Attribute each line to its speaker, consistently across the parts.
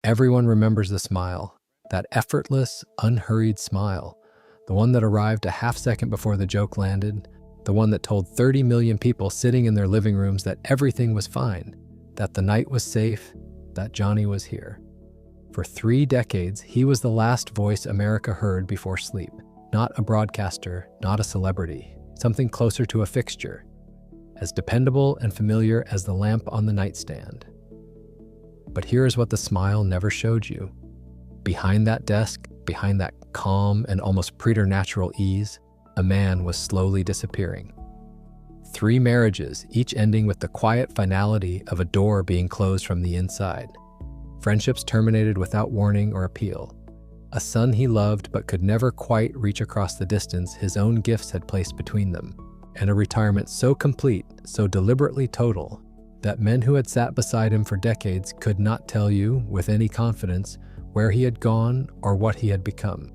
Speaker 1: Everyone remembers the smile, that effortless, unhurried smile, the one that arrived a half second before the joke landed, the one that told 30 million people sitting in their living rooms that everything was fine, that the night was safe, that Johnny was here. For 3 decades, he was the last voice America heard before sleep. Not a broadcaster, not a celebrity, something closer to a fixture, as dependable and familiar as the lamp on the nightstand. But here is what the smile never showed you. Behind that desk, behind that calm and almost preternatural ease, a man was slowly disappearing. 3 marriages, each ending with the quiet finality of a door being closed from the inside. Friendships terminated without warning or appeal. A son he loved but could never quite reach across the distance his own gifts had placed between them. And a retirement so complete, so deliberately total, that men who had sat beside him for decades could not tell you, with any confidence, where he had gone or what he had become.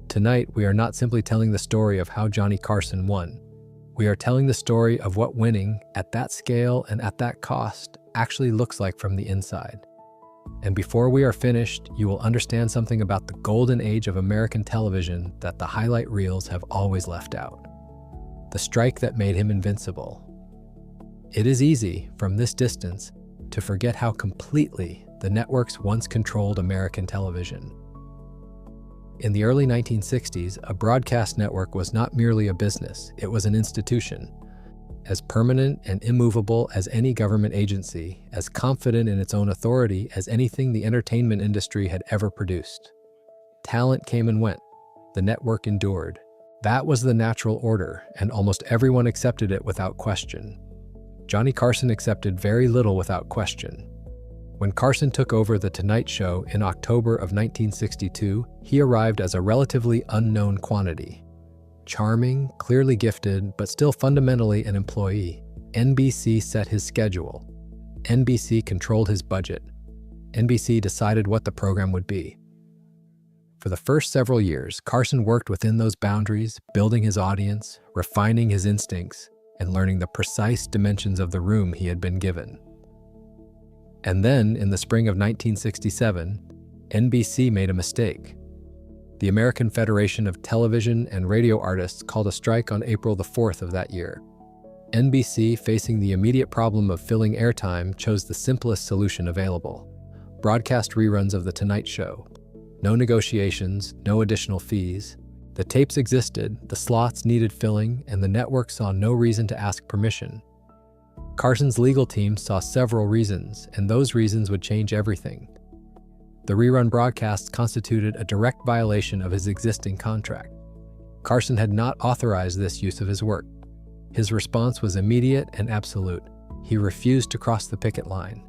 Speaker 1: Tonight, we are not simply telling the story of how Johnny Carson won. We are telling the story of what winning, at that scale and at that cost, actually looks like from the inside. And before we are finished, you will understand something about the golden age of American television that the highlight reels have always left out. The strike that made him invincible. It is easy, from this distance, to forget how completely the networks once controlled American television. In the early 1960s, a broadcast network was not merely a business, it was an institution. As permanent and immovable as any government agency, as confident in its own authority as anything the entertainment industry had ever produced. Talent came and went. The network endured. That was the natural order, and almost everyone accepted it without question. Johnny Carson accepted very little without question. When Carson took over The Tonight Show in October of 1962, he arrived as a relatively unknown quantity. Charming, clearly gifted, but still fundamentally an employee, NBC set his schedule. NBC controlled his budget. NBC decided what the program would be. For the first several years, Carson worked within those boundaries, building his audience, refining his instincts, and learning the precise dimensions of the room he had been given. And then, in the spring of 1967, NBC made a mistake. The American Federation of Television and Radio Artists called a strike on April the 4th of that year. NBC, facing the immediate problem of filling airtime, chose the simplest solution available: broadcast reruns of The Tonight Show. No negotiations, no additional fees. The tapes existed, the slots needed filling, and the network saw no reason to ask permission. Carson's legal team saw several reasons, and those reasons would change everything. The rerun broadcasts constituted a direct violation of his existing contract. Carson had not authorized this use of his work. His response was immediate and absolute. He refused to cross the picket line.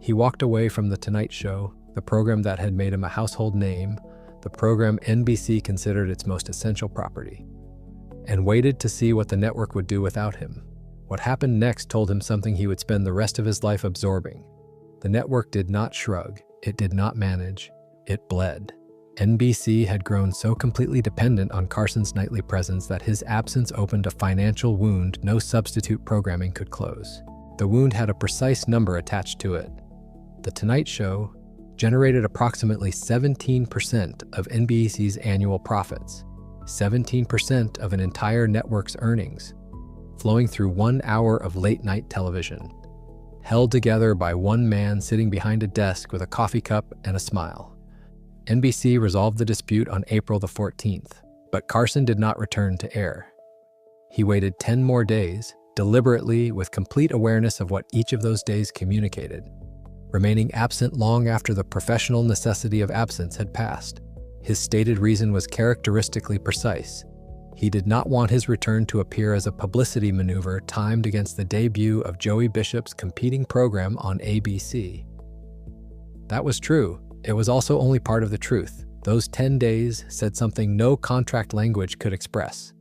Speaker 1: He walked away from The Tonight Show, the program that had made him a household name, the program NBC considered its most essential property, and waited to see what the network would do without him. What happened next told him something he would spend the rest of his life absorbing. The network did not shrug, it did not manage, it bled. NBC had grown so completely dependent on Carson's nightly presence that his absence opened a financial wound no substitute programming could close. The wound had a precise number attached to it. The Tonight Show generated approximately 17% of NBC's annual profits, 17% of an entire network's earnings, flowing through 1 hour of late-night television, held together by one man sitting behind a desk with a coffee cup and a smile. NBC resolved the dispute on April the 14th, but Carson did not return to air. He waited 10 more days, deliberately, with complete awareness of what each of those days communicated, remaining absent long after the professional necessity of absence had passed. His stated reason was characteristically precise. He did not want his return to appear as a publicity maneuver timed against the debut of Joey Bishop's competing program on ABC. That was true. It was also only part of the truth. Those 10 days said something no contract language could express.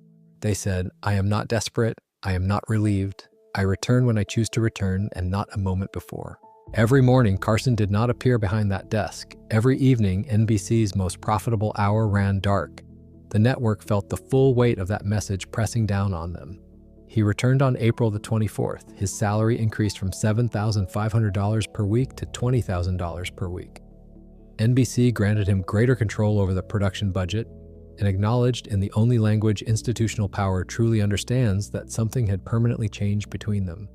Speaker 1: They said, "I am not desperate, I am not relieved, I return when I choose to return and not a moment before." Every morning, Carson did not appear behind that desk. Every evening, NBC's most profitable hour ran dark. The network felt the full weight of that message pressing down on them. He returned on April the 24th. His salary increased from $7,500 per week to $20,000 per week. NBC granted him greater control over the production budget and acknowledged in the only language institutional power truly understands that something had permanently changed between them.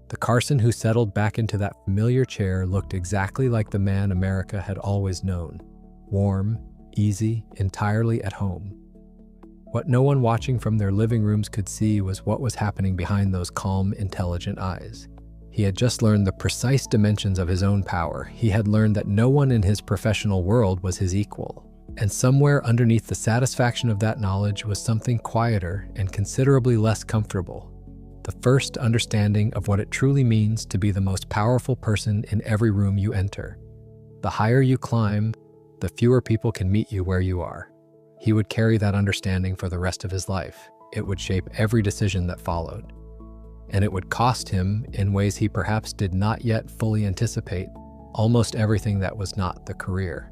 Speaker 1: The Carson who settled back into that familiar chair looked exactly like the man America had always known. Warm, easy, entirely at home. What no one watching from their living rooms could see was what was happening behind those calm, intelligent eyes. He had just learned the precise dimensions of his own power. He had learned that no one in his professional world was his equal. And somewhere underneath the satisfaction of that knowledge was something quieter and considerably less comfortable. The first understanding of what it truly means to be the most powerful person in every room you enter. The higher you climb, the fewer people can meet you where you are. He would carry that understanding for the rest of his life. It would shape every decision that followed. And it would cost him, in ways he perhaps did not yet fully anticipate, almost everything that was not the career.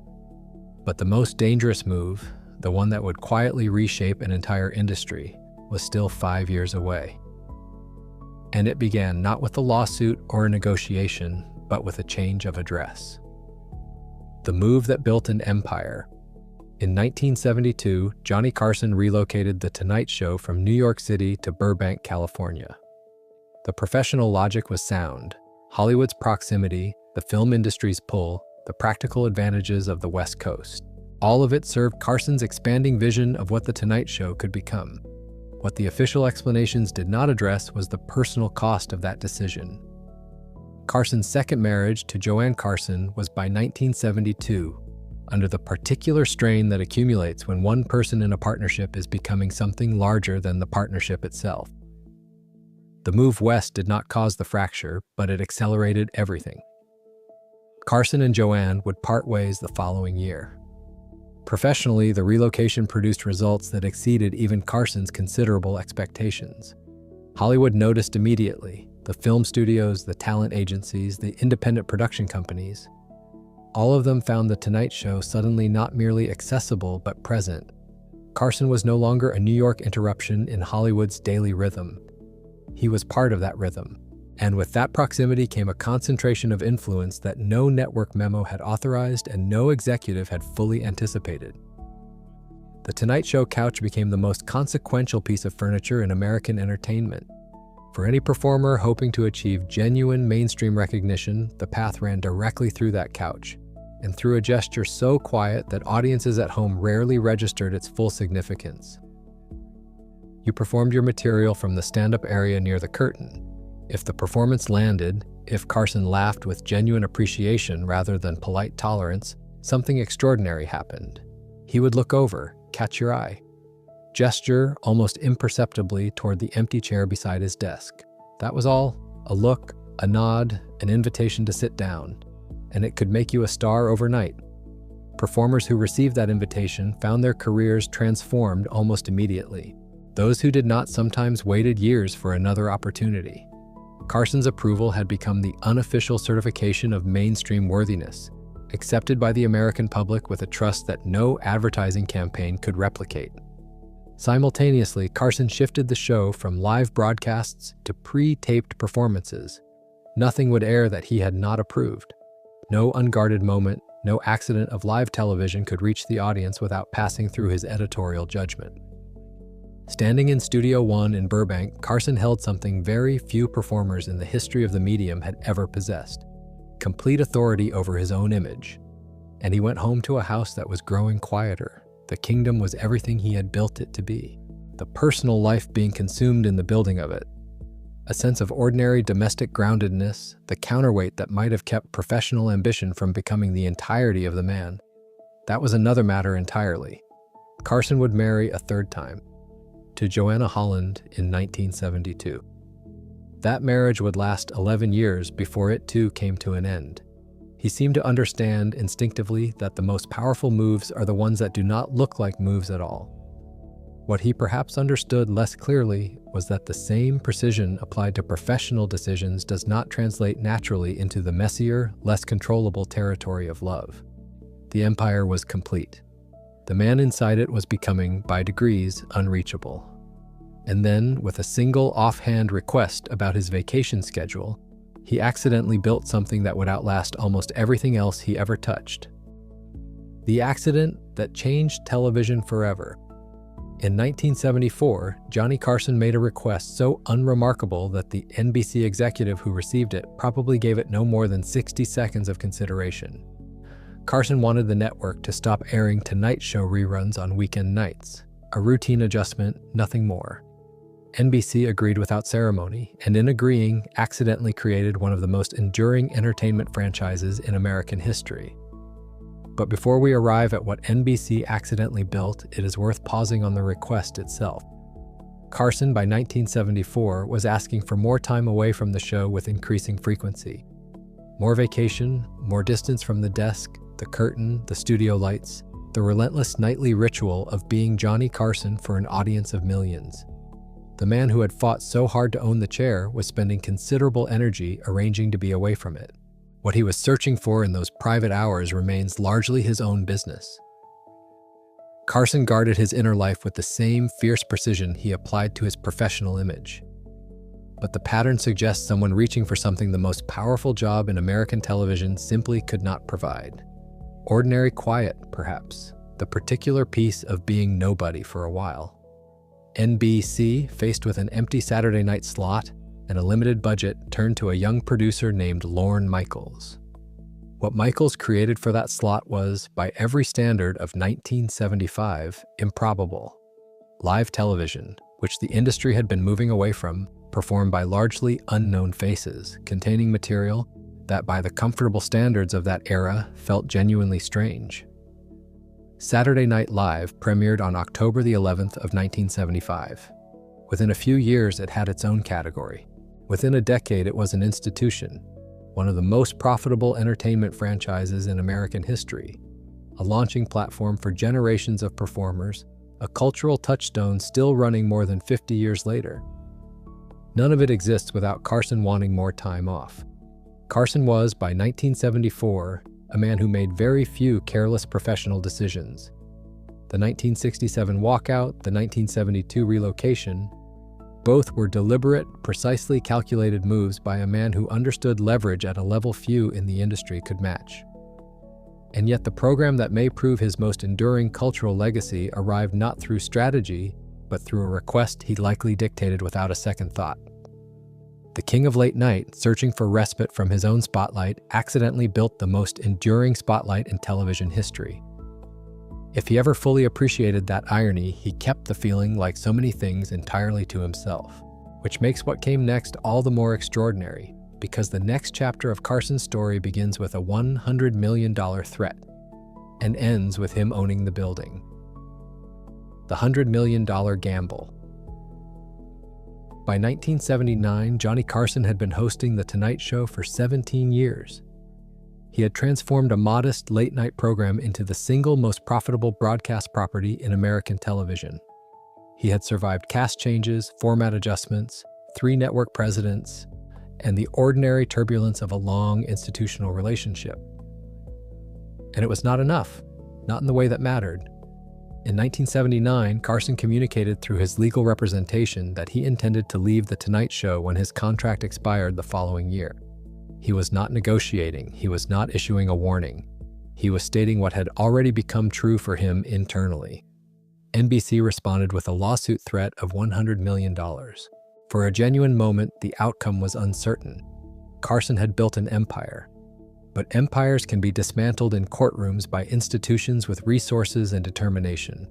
Speaker 1: But the most dangerous move, the one that would quietly reshape an entire industry, was still 5 years away. And it began not with a lawsuit or a negotiation, but with a change of address. The move that built an empire. In 1972, Johnny Carson relocated The Tonight Show from New York City to Burbank, California. The professional logic was sound. Hollywood's proximity, the film industry's pull, the practical advantages of the West Coast. All of it served Carson's expanding vision of what The Tonight Show could become. What the official explanations did not address was the personal cost of that decision. Carson's second marriage to Joanne Carson was by 1972, under the particular strain that accumulates when one person in a partnership is becoming something larger than the partnership itself. The move west did not cause the fracture, but it accelerated everything. Carson and Joanne would part ways the following year. Professionally, the relocation produced results that exceeded even Carson's considerable expectations. Hollywood noticed immediately. The film studios, the talent agencies, the independent production companies. All of them found The Tonight Show suddenly not merely accessible but present. Carson was no longer a New York interruption in Hollywood's daily rhythm. He was part of that rhythm. And with that proximity came a concentration of influence that no network memo had authorized and no executive had fully anticipated. The Tonight Show couch became the most consequential piece of furniture in American entertainment. For any performer hoping to achieve genuine mainstream recognition, the path ran directly through that couch, and through a gesture so quiet that audiences at home rarely registered its full significance. You performed your material from the stand-up area near the curtain. If the performance landed, if Carson laughed with genuine appreciation rather than polite tolerance, something extraordinary happened. He would look over, catch your eye, gesture almost imperceptibly toward the empty chair beside his desk. That was all. A look, a nod, an invitation to sit down. And it could make you a star overnight. Performers who received that invitation found their careers transformed almost immediately. Those who did not sometimes waited years for another opportunity. Carson's approval had become the unofficial certification of mainstream worthiness, accepted by the American public with a trust that no advertising campaign could replicate. Simultaneously, Carson shifted the show from live broadcasts to pre-taped performances. Nothing would air that he had not approved. No unguarded moment, no accident of live television could reach the audience without passing through his editorial judgment. Standing in Studio One in Burbank, Carson held something very few performers in the history of the medium had ever possessed: complete authority over his own image. And he went home to a house that was growing quieter. The kingdom was everything he had built it to be, the personal life being consumed in the building of it. A sense of ordinary domestic groundedness, the counterweight that might have kept professional ambition from becoming the entirety of the man. That was another matter entirely. Carson would marry a third time, to Joanna Holland in 1972. That marriage would last 11 years before it too came to an end. He seemed to understand instinctively that the most powerful moves are the ones that do not look like moves at all. What he perhaps understood less clearly was that the same precision applied to professional decisions does not translate naturally into the messier, less controllable territory of love. The empire was complete. The man inside it was becoming, by degrees, unreachable. And then, with a single offhand request about his vacation schedule, he accidentally built something that would outlast almost everything else he ever touched. The accident that changed television forever. In 1974, Johnny Carson made a request so unremarkable that the NBC executive who received it probably gave it no more than 60 seconds of consideration. Carson wanted the network to stop airing Tonight Show reruns on weekend nights. A routine adjustment, nothing more. NBC agreed without ceremony, and in agreeing, accidentally created one of the most enduring entertainment franchises in American history. But before we arrive at what NBC accidentally built, it is worth pausing on the request itself. Carson, by 1974, was asking for more time away from the show with increasing frequency. More vacation, more distance from the desk, the curtain, the studio lights, the relentless nightly ritual of being Johnny Carson for an audience of millions. The man who had fought so hard to own the chair was spending considerable energy arranging to be away from it. What he was searching for in those private hours remains largely his own business. Carson guarded his inner life with the same fierce precision he applied to his professional image. But the pattern suggests someone reaching for something the most powerful job in American television simply could not provide. Ordinary quiet, perhaps, the particular peace of being nobody for a while. NBC, faced with an empty Saturday night slot and a limited budget, turned to a young producer named Lorne Michaels. What Michaels created for that slot was, by every standard of 1975, improbable. Live television, which the industry had been moving away from, performed by largely unknown faces, containing material that, by the comfortable standards of that era, felt genuinely strange. Saturday Night Live premiered on October the 11th of 1975. Within a few years, it had its own category. Within a decade, it was an institution, one of the most profitable entertainment franchises in American history, a launching platform for generations of performers, a cultural touchstone still running more than 50 years later. None of it exists without Carson wanting more time off. Carson was, by 1974, a man who made very few careless professional decisions. The 1967 walkout, the 1972 relocation, both were deliberate, precisely calculated moves by a man who understood leverage at a level few in the industry could match. And yet the program that may prove his most enduring cultural legacy arrived not through strategy, but through a request he likely dictated without a second thought. The king of late night, searching for respite from his own spotlight, accidentally built the most enduring spotlight in television history. If he ever fully appreciated that irony, he kept the feeling, like so many things, entirely to himself, which makes what came next all the more extraordinary, because the next chapter of Carson's story begins with a $100 million threat and ends with him owning the building. The $100 million gamble. By 1979, Johnny Carson had been hosting The Tonight Show for 17 years. He had transformed a modest late-night program into the single most profitable broadcast property in American television. He had survived cast changes, format adjustments, 3 network presidents, and the ordinary turbulence of a long institutional relationship. And it was not enough, not in the way that mattered. In 1979, Carson communicated through his legal representation that he intended to leave The Tonight Show when his contract expired the following year. He was not negotiating, he was not issuing a warning. He was stating what had already become true for him internally. NBC responded with a lawsuit threat of $100 million. For a genuine moment, the outcome was uncertain. Carson had built an empire. But empires can be dismantled in courtrooms by institutions with resources and determination.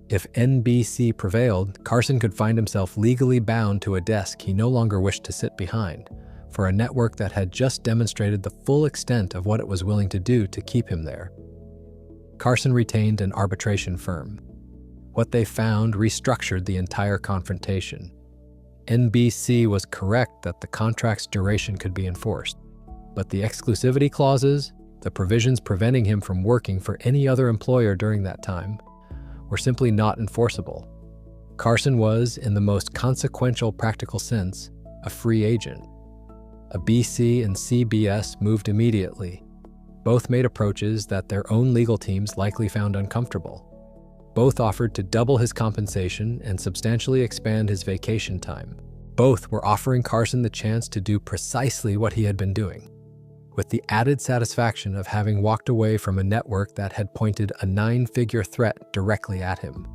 Speaker 1: If NBC prevailed, Carson could find himself legally bound to a desk he no longer wished to sit behind, for a network that had just demonstrated the full extent of what it was willing to do to keep him there. Carson retained an arbitration firm. What they found restructured the entire confrontation. NBC was correct that the contract's duration could be enforced, but the exclusivity clauses, the provisions preventing him from working for any other employer during that time, were simply not enforceable. Carson was, in the most consequential practical sense, a free agent. ABC and CBS moved immediately. Both made approaches that their own legal teams likely found uncomfortable. Both offered to double his compensation and substantially expand his vacation time. Both were offering Carson the chance to do precisely what he had been doing. with the added satisfaction of having walked away from a network that had pointed a 9-figure threat directly at him.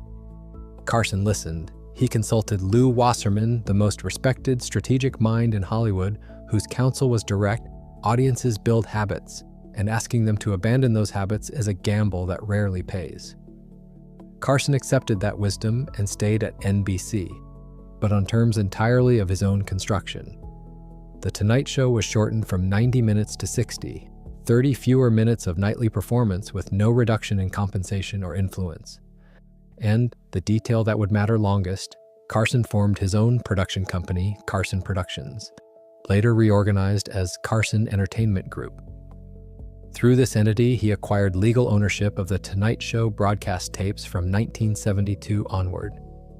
Speaker 1: Carson listened. He consulted Lew Wasserman, the most respected strategic mind in Hollywood, whose counsel was direct: audiences build habits, and asking them to abandon those habits is a gamble that rarely pays. Carson accepted that wisdom and stayed at NBC, but on terms entirely of his own construction. The Tonight Show was shortened from 90 minutes to 60, 30 fewer minutes of nightly performance with no reduction in compensation or influence. And, the detail that would matter longest, Carson formed his own production company, Carson Productions, later reorganized as Carson Entertainment Group. Through this entity, he acquired legal ownership of the Tonight Show broadcast tapes from 1972 onward.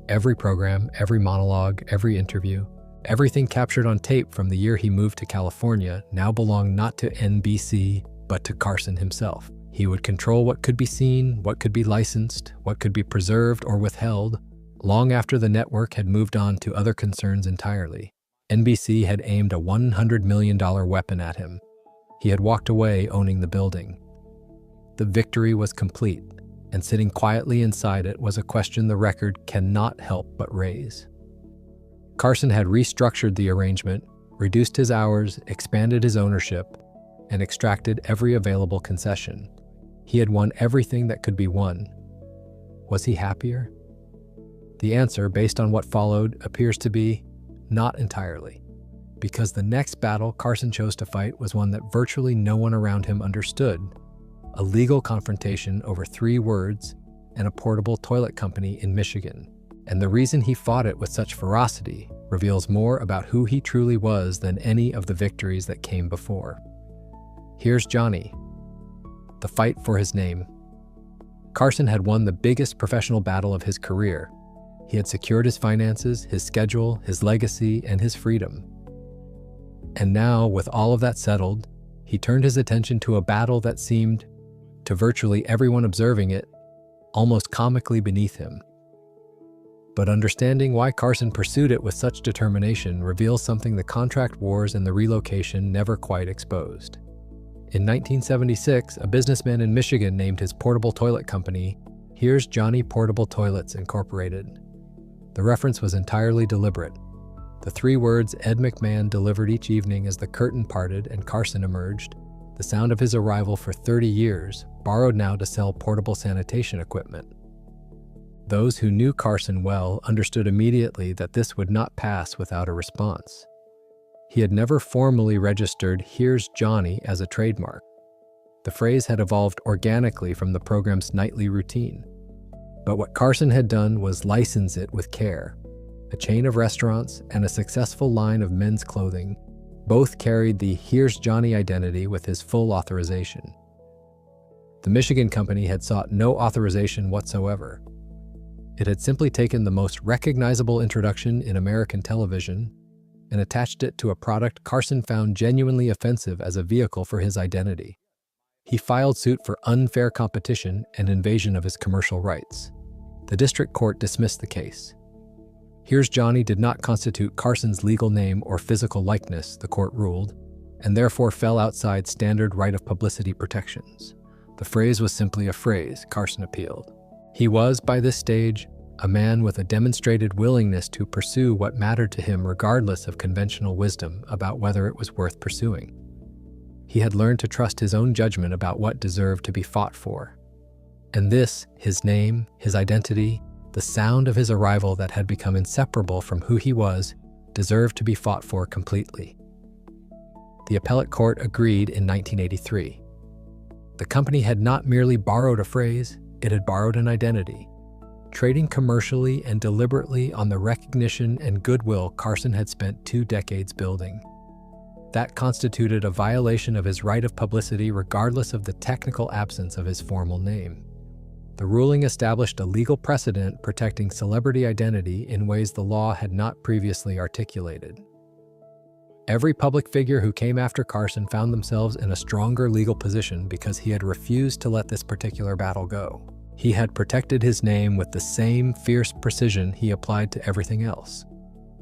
Speaker 1: Every program, every monologue, every interview, everything captured on tape from the year he moved to California now belonged not to NBC, but to Carson himself. He would control what could be seen, what could be licensed, what could be preserved or withheld, long after the network had moved on to other concerns entirely. NBC had aimed a $100 million weapon at him. He had walked away owning the building. The victory was complete, and sitting quietly inside it was a question the record cannot help but raise. Carson had restructured the arrangement, reduced his hours, expanded his ownership, and extracted every available concession. He had won everything that could be won. Was he happier? The answer, based on what followed, appears to be not entirely, because the next battle Carson chose to fight was one that virtually no one around him understood: a legal confrontation over 3 words and a portable toilet company in Michigan. And the reason he fought it with such ferocity reveals more about who he truly was than any of the victories that came before. Here's Johnny. The fight for his name. Carson had won the biggest professional battle of his career. He had secured his finances, his schedule, his legacy, and his freedom. And now, with all of that settled, he turned his attention to a battle that seemed, to virtually everyone observing it, almost comically beneath him. But understanding why Carson pursued it with such determination reveals something the contract wars and the relocation never quite exposed. In 1976, a businessman in Michigan named his portable toilet company, Here's Johnny Portable Toilets Incorporated. The reference was entirely deliberate. The 3 words Ed McMahon delivered each evening as the curtain parted and Carson emerged, the sound of his arrival for 30 years, borrowed now to sell portable sanitation equipment. Those who knew Carson well understood immediately that this would not pass without a response. He had never formally registered Here's Johnny as a trademark. The phrase had evolved organically from the program's nightly routine. But what Carson had done was license it with care. A chain of restaurants and a successful line of men's clothing both carried the Here's Johnny identity with his full authorization. The Michigan company had sought no authorization whatsoever. It had simply taken the most recognizable introduction in American television and attached it to a product Carson found genuinely offensive as a vehicle for his identity. He filed suit for unfair competition and invasion of his commercial rights. The district court dismissed the case. Here's Johnny did not constitute Carson's legal name or physical likeness, the court ruled, and therefore fell outside standard right of publicity protections. The phrase was simply a phrase, Carson appealed. He was, by this stage, a man with a demonstrated willingness to pursue what mattered to him regardless of conventional wisdom about whether it was worth pursuing. He had learned to trust his own judgment about what deserved to be fought for. And this, his name, his identity, the sound of his arrival that had become inseparable from who he was, deserved to be fought for completely. The appellate court agreed in 1983. The company had not merely borrowed a phrase, it had borrowed an identity. Trading commercially and deliberately on the recognition and goodwill Carson had spent 2 decades building. That constituted a violation of his right of publicity regardless of the technical absence of his formal name. The ruling established a legal precedent protecting celebrity identity in ways the law had not previously articulated. Every public figure who came after Carson found themselves in a stronger legal position because he had refused to let this particular battle go. He had protected his name with the same fierce precision he applied to everything else.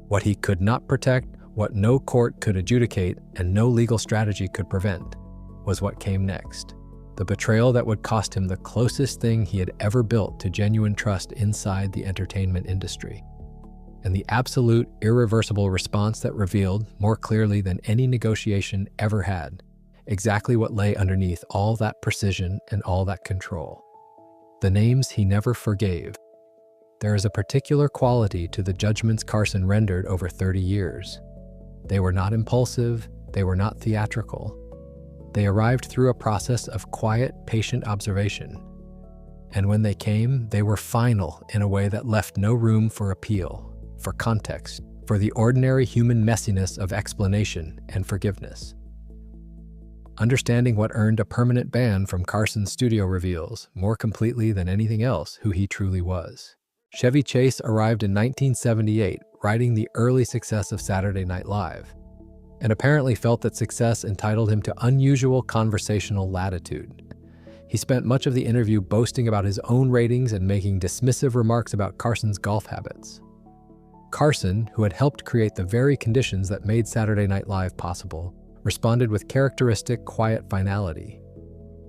Speaker 1: What he could not protect, what no court could adjudicate, and no legal strategy could prevent, was what came next. The betrayal that would cost him the closest thing he had ever built to genuine trust inside the entertainment industry. And the absolute, irreversible response that revealed, more clearly than any negotiation ever had, exactly what lay underneath all that precision and all that control. The names he never forgave. There is a particular quality to the judgments Carson rendered over 30 years. They were not impulsive, they were not theatrical. They arrived through a process of quiet, patient observation. And when they came, they were final in a way that left no room for appeal, for context, for the ordinary human messiness of explanation and forgiveness. Understanding what earned a permanent ban from Carson's studio reveals, more completely than anything else, who he truly was. Chevy Chase arrived in 1978, riding the early success of Saturday Night Live, and apparently felt that success entitled him to unusual conversational latitude. He spent much of the interview boasting about his own ratings and making dismissive remarks about Carson's golf habits. Carson, who had helped create the very conditions that made Saturday Night Live possible, responded with characteristic quiet finality.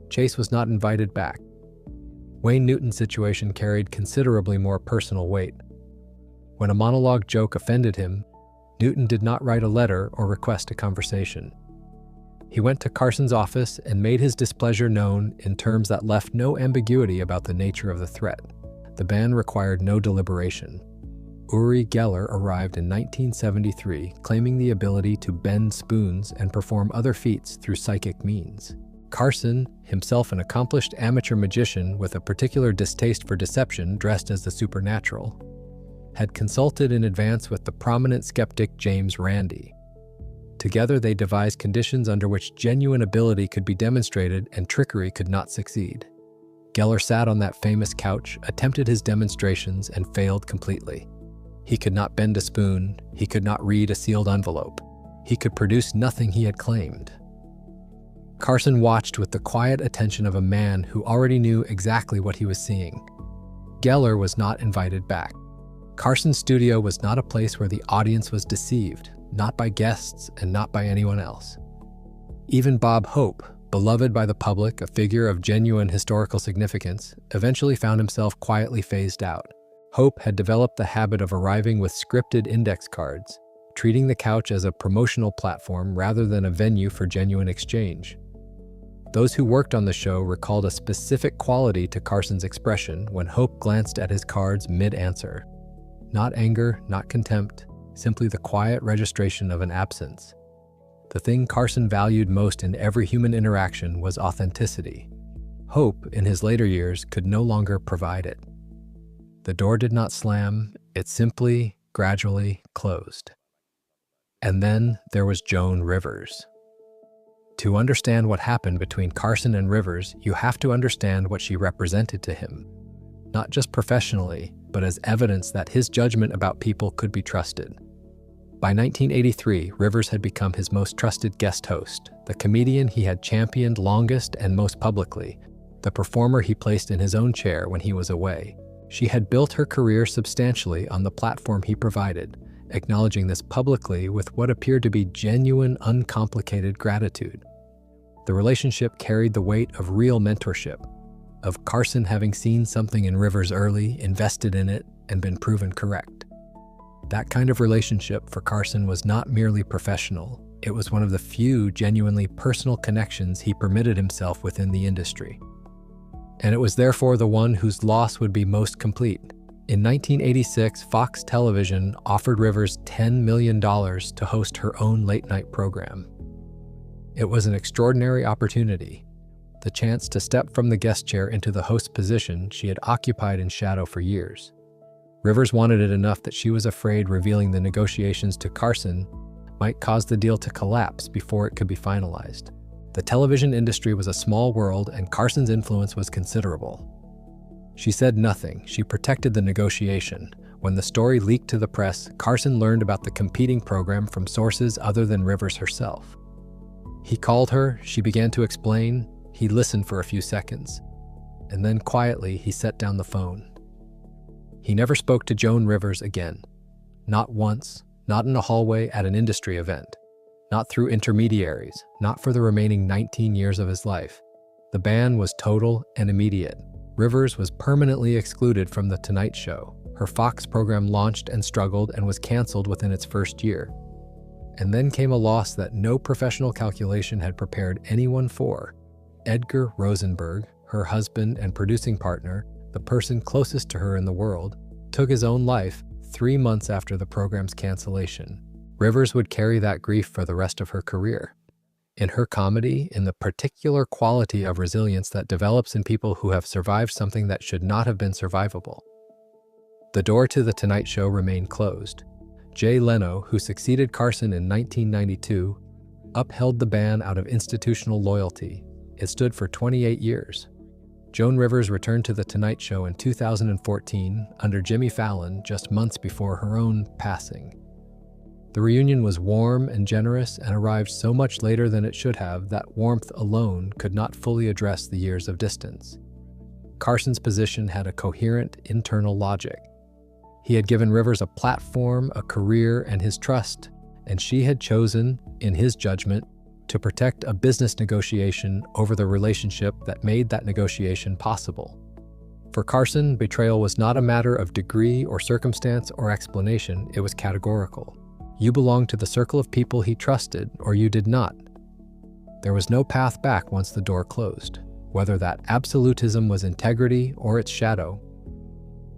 Speaker 1: Chase was not invited back. Wayne Newton's situation carried considerably more personal weight. When a monologue joke offended him, Newton did not write a letter or request a conversation. He went to Carson's office and made his displeasure known in terms that left no ambiguity about the nature of the threat. The ban required no deliberation. Uri Geller arrived in 1973, claiming the ability to bend spoons and perform other feats through psychic means. Carson, himself an accomplished amateur magician with a particular distaste for deception dressed as the supernatural, had consulted in advance with the prominent skeptic James Randi. Together they devised conditions under which genuine ability could be demonstrated and trickery could not succeed. Geller sat on that famous couch, attempted his demonstrations, and failed completely. He could not bend a spoon, he could not read a sealed envelope. He could produce nothing he had claimed. Carson watched with the quiet attention of a man who already knew exactly what he was seeing. Geller was not invited back. Carson's studio was not a place where the audience was deceived, not by guests and not by anyone else. Even Bob Hope, beloved by the public, a figure of genuine historical significance, eventually found himself quietly phased out. Hope had developed the habit of arriving with scripted index cards, treating the couch as a promotional platform rather than a venue for genuine exchange. Those who worked on the show recalled a specific quality to Carson's expression when Hope glanced at his cards mid-answer. Not anger, not contempt, simply the quiet registration of an absence. The thing Carson valued most in every human interaction was authenticity. Hope, in his later years, could no longer provide it. The door did not slam, it simply, gradually closed. And then there was Joan Rivers. To understand what happened between Carson and Rivers, you have to understand what she represented to him, not just professionally, but as evidence that his judgment about people could be trusted. By 1983, Rivers had become his most trusted guest host, the comedian he had championed longest and most publicly, the performer he placed in his own chair when he was away. She had built her career substantially on the platform he provided, acknowledging this publicly with what appeared to be genuine, uncomplicated gratitude. The relationship carried the weight of real mentorship, of Carson having seen something in Rivers early, invested in it, and been proven correct. That kind of relationship for Carson was not merely professional, it was one of the few genuinely personal connections he permitted himself within the industry. And it was therefore the one whose loss would be most complete. In 1986, Fox Television offered Rivers $10 million to host her own late-night program. It was an extraordinary opportunity, the chance to step from the guest chair into the host position she had occupied in shadow for years. Rivers wanted it enough that she was afraid revealing the negotiations to Carson might cause the deal to collapse before it could be finalized. The television industry was a small world, and Carson's influence was considerable. She said nothing. She protected the negotiation. When the story leaked to the press, Carson learned about the competing program from sources other than Rivers herself. He called her, she began to explain, he listened for a few seconds, and then quietly he set down the phone. He never spoke to Joan Rivers again. Not once, not in a hallway at an industry event. not through intermediaries, not for the remaining 19 years of his life. The ban was total and immediate. Rivers was permanently excluded from The Tonight Show. Her Fox program launched and struggled and was canceled within its first year. And then came a loss that no professional calculation had prepared anyone for. Edgar Rosenberg, her husband and producing partner, the person closest to her in the world, took his own life 3 months after the program's cancellation. Rivers would carry that grief for the rest of her career. In her comedy, in the particular quality of resilience that develops in people who have survived something that should not have been survivable. The door to The Tonight Show remained closed. Jay Leno, who succeeded Carson in 1992, upheld the ban out of institutional loyalty. It stood for 28 years. Joan Rivers returned to The Tonight Show in 2014 under Jimmy Fallon just months before her own passing. The reunion was warm and generous and arrived so much later than it should have that warmth alone could not fully address the years of distance. Carson's position had a coherent internal logic. He had given Rivers a platform, a career, and his trust, and she had chosen, in his judgment, to protect a business negotiation over the relationship that made that negotiation possible. For Carson, betrayal was not a matter of degree or circumstance or explanation, it was categorical. You belonged to the circle of people he trusted, or you did not. There was no path back once the door closed, whether that absolutism was integrity or its shadow.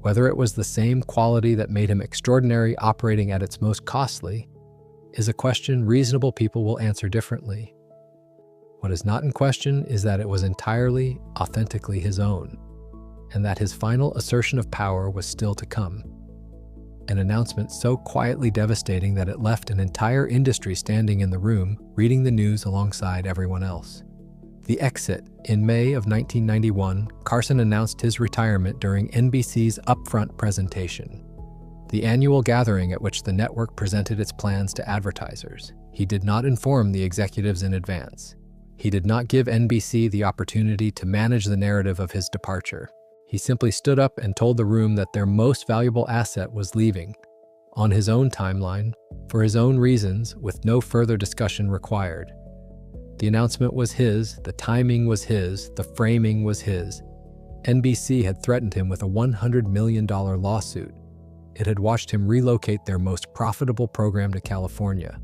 Speaker 1: Whether it was the same quality that made him extraordinary operating at its most costly, is a question reasonable people will answer differently. What is not in question is that it was entirely, authentically his own, and that his final assertion of power was still to come. An announcement so quietly devastating that it left an entire industry standing in the room, reading the news alongside everyone else. The exit. In May of 1991, Carson announced his retirement during NBC's Upfront presentation, the annual gathering at which the network presented its plans to advertisers. He did not inform the executives in advance. He did not give NBC the opportunity to manage the narrative of his departure. He simply stood up and told the room that their most valuable asset was leaving, on his own timeline, for his own reasons, with no further discussion required. The announcement was his, the timing was his, the framing was his. NBC had threatened him with a $100 million lawsuit. It had watched him relocate their most profitable program to California.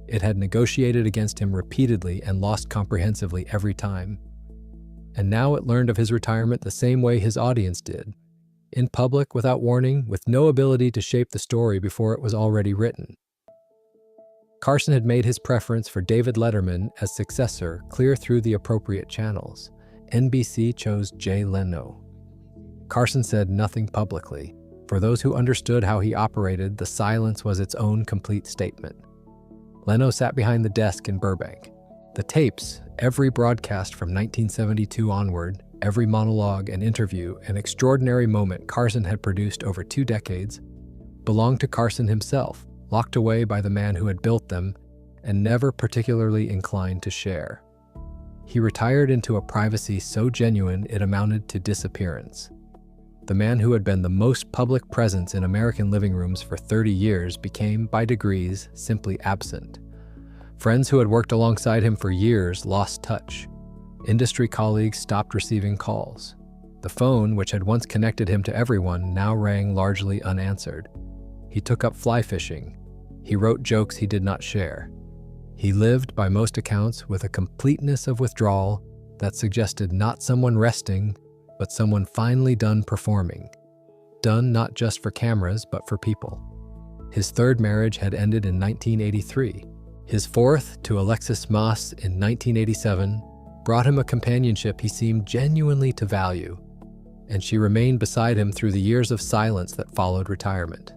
Speaker 1: It had negotiated against him repeatedly and lost comprehensively every time. And now it learned of his retirement the same way his audience did. In public, without warning, with no ability to shape the story before it was already written. Carson had made his preference for David Letterman as successor clear through the appropriate channels. NBC chose Jay Leno. Carson said nothing publicly. For those who understood how he operated, the silence was its own complete statement. Leno sat behind the desk in Burbank. The tapes, every broadcast from 1972 onward, every monologue and interview, an extraordinary moment Carson had produced over 2 decades, belonged to Carson himself, locked away by the man who had built them and never particularly inclined to share. He retired into a privacy so genuine it amounted to disappearance. The man who had been the most public presence in American living rooms for 30 years became, by degrees, simply absent. Friends who had worked alongside him for years lost touch. Industry colleagues stopped receiving calls. The phone, which had once connected him to everyone, now rang largely unanswered. He took up fly fishing. He wrote jokes he did not share. He lived, by most accounts, with a completeness of withdrawal that suggested not someone resting, but someone finally done performing. Done not just for cameras, but for people. His 3rd marriage had ended in 1983. His 4th, to Alexis Moss in 1987, brought him a companionship he seemed genuinely to value, and she remained beside him through the years of silence that followed retirement.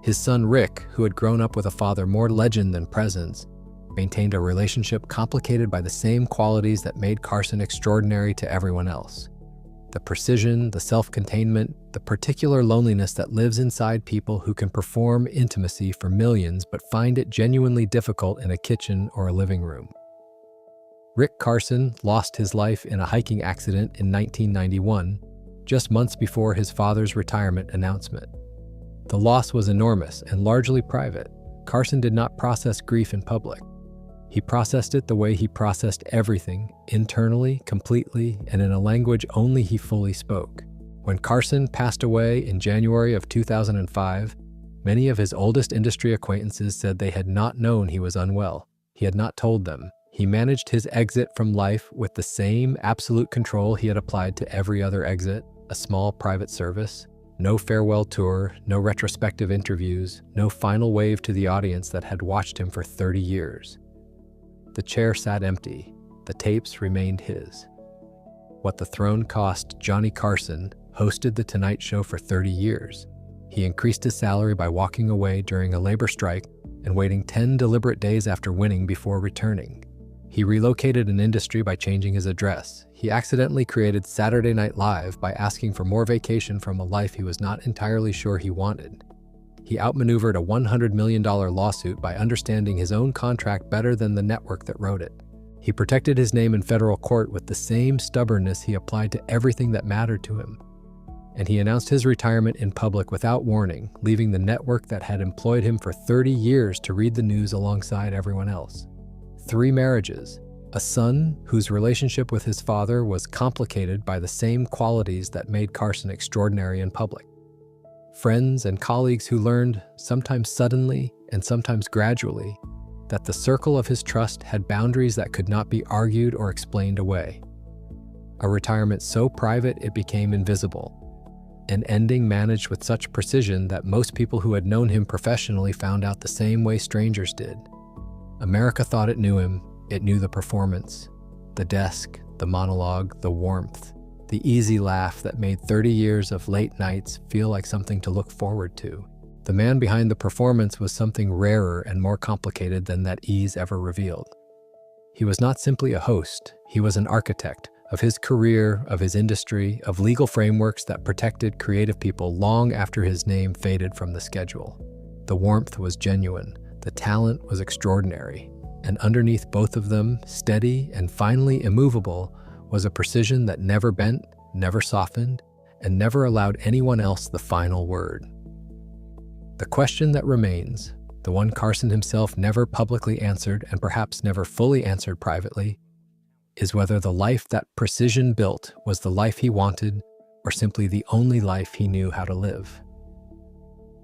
Speaker 1: His son Rick, who had grown up with a father more legend than presence, maintained a relationship complicated by the same qualities that made Carson extraordinary to everyone else. The precision, the self-containment, the particular loneliness that lives inside people who can perform intimacy for millions but find it genuinely difficult in a kitchen or a living room. Rick Carson lost his life in a hiking accident in 1991, just months before his father's retirement announcement. The loss was enormous and largely private. Carson did not process grief in public. He processed it the way he processed everything, internally, completely, and in a language only he fully spoke. When Carson passed away in January of 2005, many of his oldest industry acquaintances said they had not known he was unwell. He had not told them. He managed his exit from life with the same absolute control he had applied to every other exit, a small private service. No farewell tour, no retrospective interviews, no final wave to the audience that had watched him for 30 years. The chair sat empty. The tapes remained his. What the throne cost Johnny Carson hosted The Tonight Show for 30 years. He increased his salary by walking away during a labor strike and waiting 10 deliberate days after winning before returning. He relocated an industry by changing his address. He accidentally created Saturday Night Live by asking for more vacation from a life he was not entirely sure he wanted. He outmaneuvered a $100 million lawsuit by understanding his own contract better than the network that wrote it. He protected his name in federal court with the same stubbornness he applied to everything that mattered to him. And he announced his retirement in public without warning, leaving the network that had employed him for 30 years to read the news alongside everyone else. 3 marriages, a son whose relationship with his father was complicated by the same qualities that made Carson extraordinary in public. Friends and colleagues who learned, sometimes suddenly and sometimes gradually, that the circle of his trust had boundaries that could not be argued or explained away. A retirement so private it became invisible. An ending managed with such precision that most people who had known him professionally found out the same way strangers did. America thought it knew him. It knew the performance, the desk, the monologue, the warmth, the easy laugh that made 30 years of late nights feel like something to look forward to. The man behind the performance was something rarer and more complicated than that ease ever revealed. He was not simply a host. He was an architect of his career, of his industry, of legal frameworks that protected creative people long after his name faded from the schedule. The warmth was genuine. The talent was extraordinary, and underneath both of them, steady and finally immovable, was a precision that never bent, never softened, and never allowed anyone else the final word. The question that remains, the one Carson himself never publicly answered and perhaps never fully answered privately, is whether the life that precision built was the life he wanted or simply the only life he knew how to live.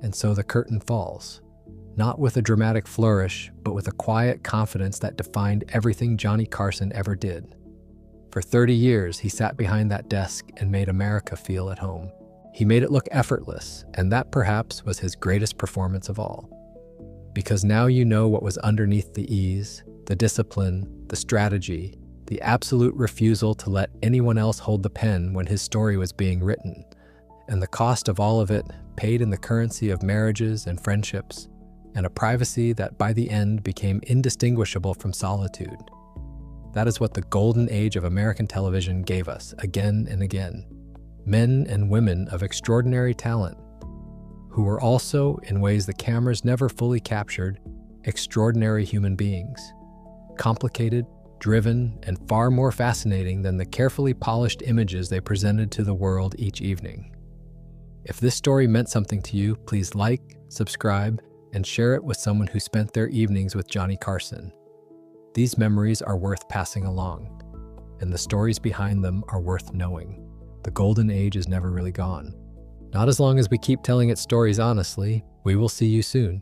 Speaker 1: And so the curtain falls. Not with a dramatic flourish, but with a quiet confidence that defined everything Johnny Carson ever did. For 30 years, he sat behind that desk and made America feel at home. He made it look effortless, and that perhaps was his greatest performance of all. Because now you know what was underneath the ease, the discipline, the strategy, the absolute refusal to let anyone else hold the pen when his story was being written, and the cost of all of it paid in the currency of marriages and friendships, and a privacy that by the end became indistinguishable from solitude. That is what the golden age of American television gave us again and again. Men and women of extraordinary talent, who were also, in ways the cameras never fully captured, extraordinary human beings. Complicated, driven, and far more fascinating than the carefully polished images they presented to the world each evening. If this story meant something to you, please like, subscribe, and share it with someone who spent their evenings with Johnny Carson. These memories are worth passing along, and the stories behind them are worth knowing. The golden age is never really gone. Not as long as we keep telling its stories honestly. We will see you soon.